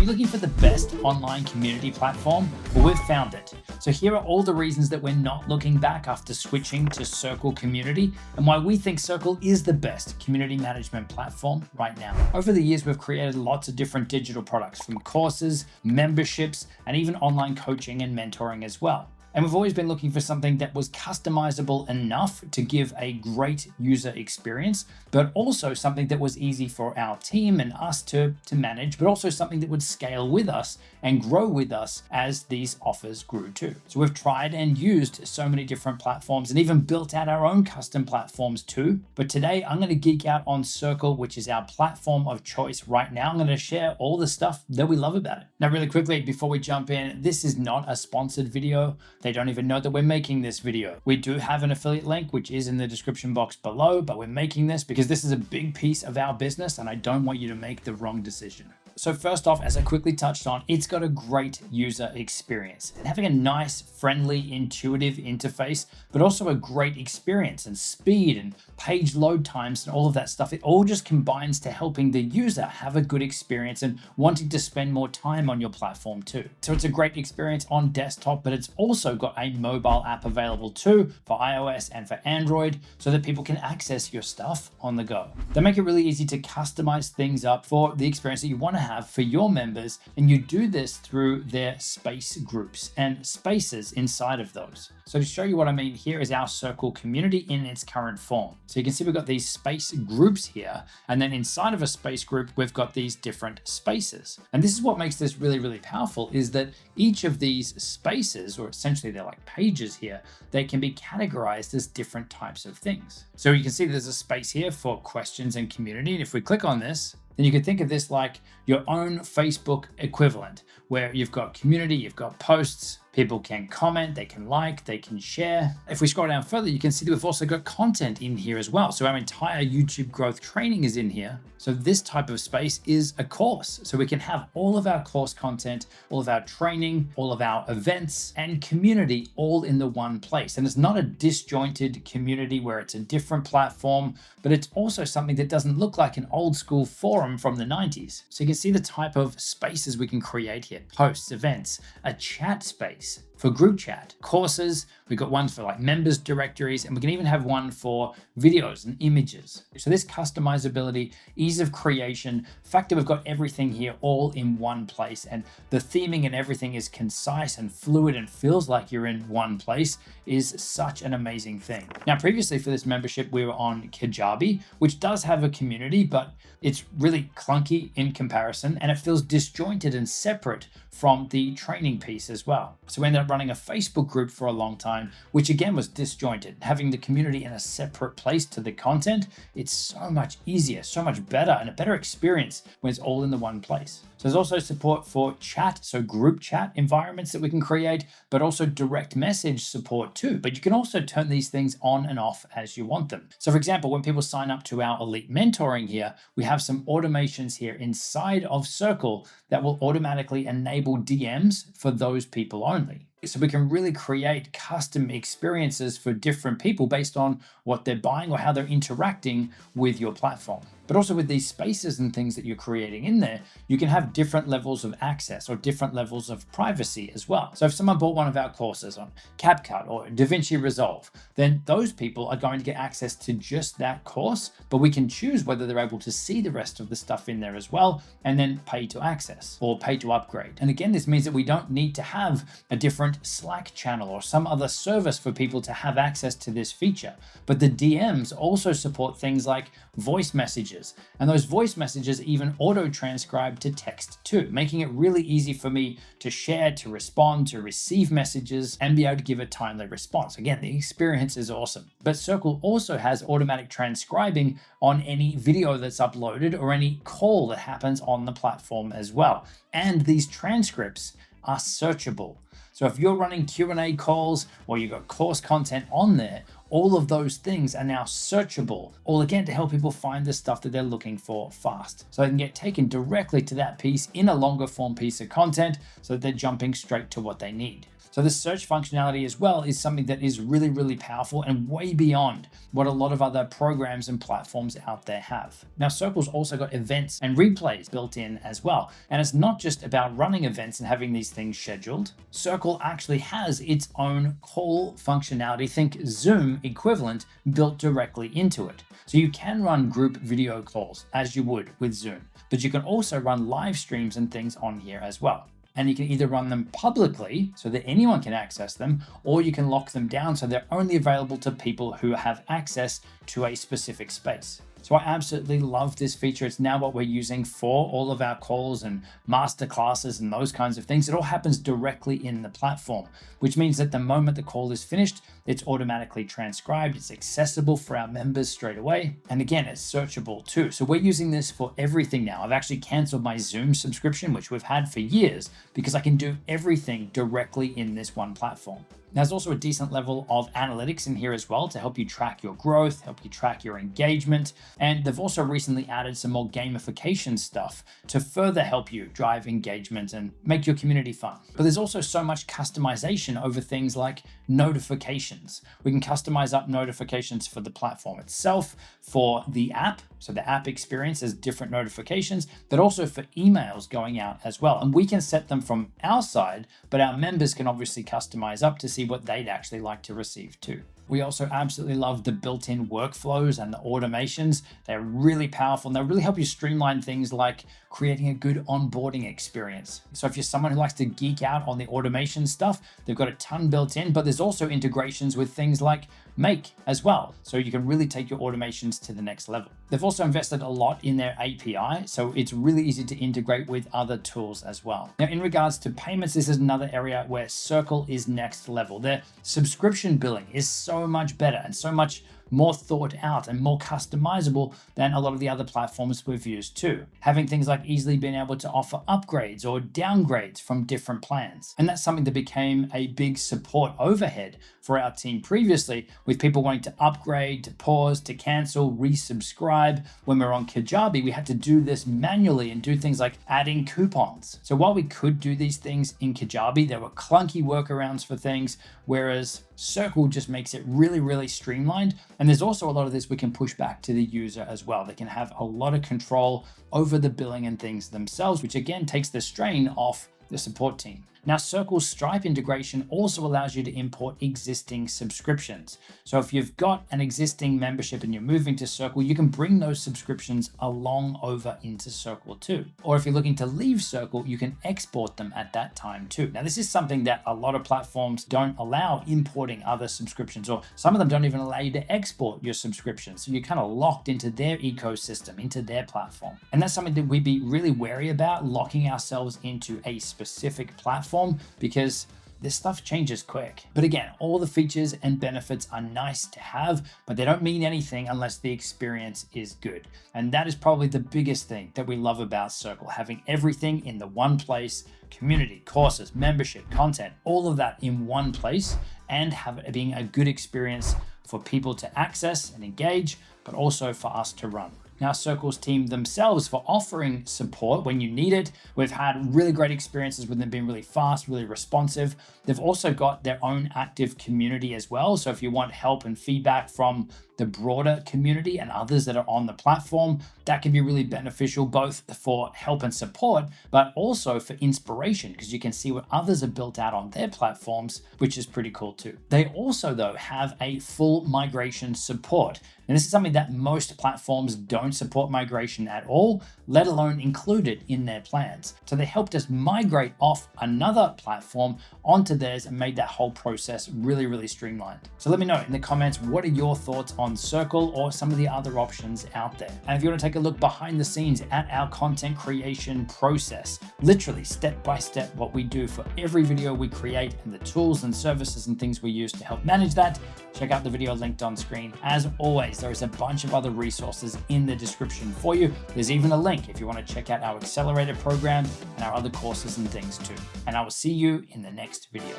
looking for the best online community platform? Well, we've found it. So here are all the reasons that we're not looking back after switching to Circle Community and why we think Circle is the best community management platform right now. Over the years, we've created lots of different digital products from courses, memberships, and even online coaching and mentoring as well. And we've always been looking for something that was customizable enough to give a great user experience, but also something that was easy for our team and us to manage, but also something that would scale with us and grow with us as these offers grew too. So we've tried and used so many different platforms and even built out our own custom platforms too. But today I'm going to geek out on Circle, which is our platform of choice right now. I'm going to share all the stuff that we love about it. Now, really quickly, before we jump in, this is not a sponsored video. They don't even know that we're making this video. We do have an affiliate link, which is in the description box below, but we're making this because this is a big piece of our business and I don't want you to make the wrong decision. So first off, as I quickly touched on, it's got a great user experience and having a nice, friendly, intuitive interface, but also a great experience and speed and page load times and all of that stuff. It all just combines to helping the user have a good experience and wanting to spend more time on your platform too. So it's a great experience on desktop, but it's also got a mobile app available too for iOS and for Android so that people can access your stuff on the go. They make it really easy to customize things up for the experience that you want to have for your members, and you do this through their space groups and spaces inside of those. So to show you what I mean, here is our Circle community in its current form. So you can see we've got these space groups here, and then inside of a space group, we've got these different spaces. And this is what makes this really, really powerful, is that each of these spaces, or essentially they're like pages here, they can be categorized as different types of things. So you can see there's a space here for questions and community. And if we click on this, then you can think of this like your own Facebook equivalent, where you've got community, you've got posts, people can comment, they can like, they can share. If we scroll down further, you can see that we've also got content in here as well. So our entire YouTube growth training is in here. So this type of space is a course. So we can have all of our course content, all of our training, all of our events and community all in the one place. And it's not a disjointed community where it's a different platform, but it's also something that doesn't look like an old school forum from the 90s. So you can see the type of spaces we can create here: posts, events, a chat space for group chat, courses. We've got ones for like members directories, and we can even have one for videos and images. So this customizability, ease of creation, fact that we've got everything here all in one place, and the theming and everything is concise and fluid and feels like you're in one place, is such an amazing thing. Now, previously for this membership, we were on Kajabi, which does have a community, but it's really clunky in comparison, and it feels disjointed and separate from the training piece as well. So we ended up running a Facebook group for a long time, which again was disjointed. Having the community in a separate place to the content, it's so much easier, so much better, and a better experience when it's all in the one place. So there's also support for chat, so group chat environments that we can create, but also direct message support too. But you can also turn these things on and off as you want them. So for example, when people sign up to our elite mentoring here, we have some automations here inside of Circle that will automatically enable DMs for those people only. So we can really create custom experiences for different people based on what they're buying or how they're interacting with your platform. But also with these spaces and things that you're creating in there, you can have different levels of access or different levels of privacy as well. So if someone bought one of our courses on CapCut or DaVinci Resolve, then those people are going to get access to just that course, but we can choose whether they're able to see the rest of the stuff in there as well, and then pay to access or pay to upgrade. And again, this means that we don't need to have a different Slack channel or some other service for people to have access to this feature. But the DMs also support things like voice messages, and those voice messages even auto-transcribe to text too, making it really easy for me to share, to respond, to receive messages, and be able to give a timely response. Again, the experience is awesome. But Circle also has automatic transcribing on any video that's uploaded or any call that happens on the platform as well. And these transcripts are searchable. So if you're running Q&A calls or you've got course content on there, all of those things are now searchable, all again to help people find the stuff that they're looking for fast. So they can get taken directly to that piece in a longer form piece of content so that they're jumping straight to what they need. So the search functionality as well is something that is really, really powerful and way beyond what a lot of other programs and platforms out there have. Now, Circle's also got events and replays built in as well. And it's not just about running events and having these things scheduled. Circle actually has its own call functionality, think Zoom equivalent, built directly into it. So you can run group video calls as you would with Zoom, but you can also run live streams and things on here as well. And you can either run them publicly so that anyone can access them, or you can lock them down so they're only available to people who have access to a specific space. So I absolutely love this feature. It's now what we're using for all of our calls and master classes and those kinds of things. It all happens directly in the platform, which means that the moment the call is finished, it's automatically transcribed. It's accessible for our members straight away. And again, it's searchable too. So we're using this for everything now. I've actually canceled my Zoom subscription, which we've had for years, because I can do everything directly in this one platform. There's also a decent level of analytics in here as well to help you track your growth, help you track your engagement. And they've also recently added some more gamification stuff to further help you drive engagement and make your community fun. But there's also so much customization over things like notifications. We can customize up notifications for the platform itself, for the app. So the app experience has different notifications, but also for emails going out as well. And we can set them from our side, but our members can obviously customize up to see what they'd actually like to receive too. We also absolutely love the built-in workflows and the automations. They're really powerful and they really help you streamline things like creating a good onboarding experience. So if you're someone who likes to geek out on the automation stuff, they've got a ton built in, but there's also integrations with things like Make as well. So you can really take your automations to the next level. They've also invested a lot in their API, so it's really easy to integrate with other tools as well. Now, in regards to payments, this is another area where Circle is next level. Their subscription billing is so much better and so much more thought out and more customizable than a lot of the other platforms we've used too. Having things like easily being able to offer upgrades or downgrades from different plans. And that's something that became a big support overhead for our team previously, with people wanting to upgrade, to pause, to cancel, resubscribe. When we were on Kajabi, we had to do this manually and do things like adding coupons. So while we could do these things in Kajabi, there were clunky workarounds for things, whereas Circle just makes it really, really streamlined. And there's also a lot of this we can push back to the user as well. They can have a lot of control over the billing and things themselves, which again takes the strain off the support team. Now, Circle's Stripe integration also allows you to import existing subscriptions. So if you've got an existing membership and you're moving to Circle, you can bring those subscriptions along over into Circle too. Or if you're looking to leave Circle, you can export them at that time too. Now, this is something that a lot of platforms don't allow, importing other subscriptions, or some of them don't even allow you to export your subscriptions. So you're kind of locked into their ecosystem, into their platform. And that's something that we'd be really wary about, locking ourselves into a specific platform, because this stuff changes quick. But again, all the features and benefits are nice to have, but they don't mean anything unless the experience is good. And that is probably the biggest thing that we love about Circle, having everything in the one place: community, courses, membership, content, all of that in one place, and have it being a good experience for people to access and engage, but also for us to run. Now, Circle's team themselves for offering support when you need it. We've had really great experiences with them being really fast, really responsive. They've also got their own active community as well. So if you want help and feedback from the broader community and others that are on the platform, that can be really beneficial, both for help and support, but also for inspiration, because you can see what others have built out on their platforms, which is pretty cool too. They also, though, have a full migration support. And this is something that most platforms don't support migration at all, let alone included in their plans. So they helped us migrate off another platform onto theirs and made that whole process really, really streamlined. So let me know in the comments, what are your thoughts on Circle or some of the other options out there? And if you want to take a look behind the scenes at our content creation process, literally step by step what we do for every video we create and the tools and services and things we use to help manage that, check out the video linked on screen. As always, there is a bunch of other resources in the description for you. There's even a link if you want to check out our accelerator program and our other courses and things too. And I will see you in the next video.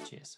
Cheers.